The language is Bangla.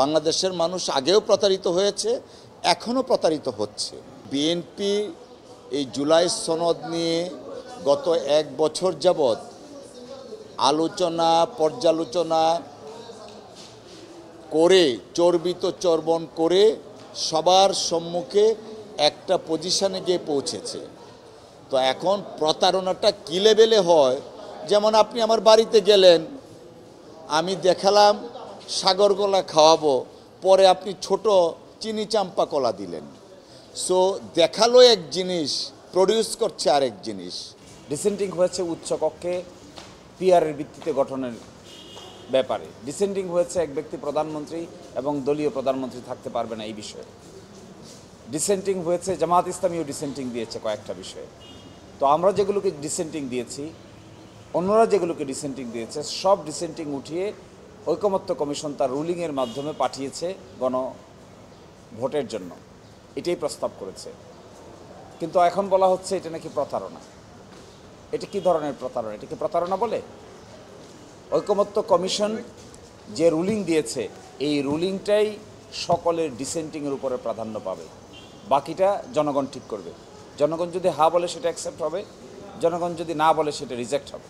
বাংলাদেশের মানুষ আগেও প্রতারিত হয়েছে, এখনও প্রতারিত হচ্ছে। বিএনপি এই জুলাই সনদ নিয়ে গত 1 বছর যাবৎ আলোচনা পর্যালোচনা করে চর্বিত চর্বণ করে সবার সম্মুখে একটা পজিশনে গিয়ে পৌঁছেছে। তো এখন প্রতারণাটা কী লেভেলে হয়, যেমন আপনি আমার বাড়িতে গেলেন, আমি দেখালাম সাগর কলা খাওয়াবো, পরে আপনি ছোট চিনি চাম্পা কলা দিলেন। সো দেখালো এক জিনিস, প্রডিউস করছে আরেক জিনিস। ডিসেন্টিং হয়েছে উচ্চকক্ষে পিআরের ভিত্তিতে গঠনের ব্যাপারে, ডিসেন্টিং হয়েছে এক ব্যক্তি প্রধানমন্ত্রী এবং দলীয় প্রধানমন্ত্রী থাকতে পারবে না এই বিষয়ে, ডিসেন্টিং হয়েছে জামাত ইসলামীও ডিসেন্টিং দিয়েছে কয়েকটা বিষয়ে। তো আমরা যেগুলোকে ডিসেন্টিং দিয়েছি, অন্যরা যেগুলোকে ডিসেন্টিং দিয়েছে, সব ডিসেন্টিং উঠিয়ে ঐকমত্য কমিশন তার রুলিংয়ের মাধ্যমে পাঠিয়েছে গণভোটের জন্য, এটাই প্রস্তাব করেছে। কিন্তু এখন বলা হচ্ছে এটা নাকি প্রতারণা। এটা কী ধরনের প্রতারণা? এটাকে প্রতারণা বলে? ঐকমত্য কমিশন যে রুলিং দিয়েছে, এই রুলিংটাই সকলের ডিসেন্টিংয়ের উপরে প্রাধান্য পাবে, বাকিটা জনগণ ঠিক করবে। জনগণ যদি হ্যাঁ বলে সেটা অ্যাকসেপ্ট হবে, জনগণ যদি না বলে সেটা রিজেক্ট হবে।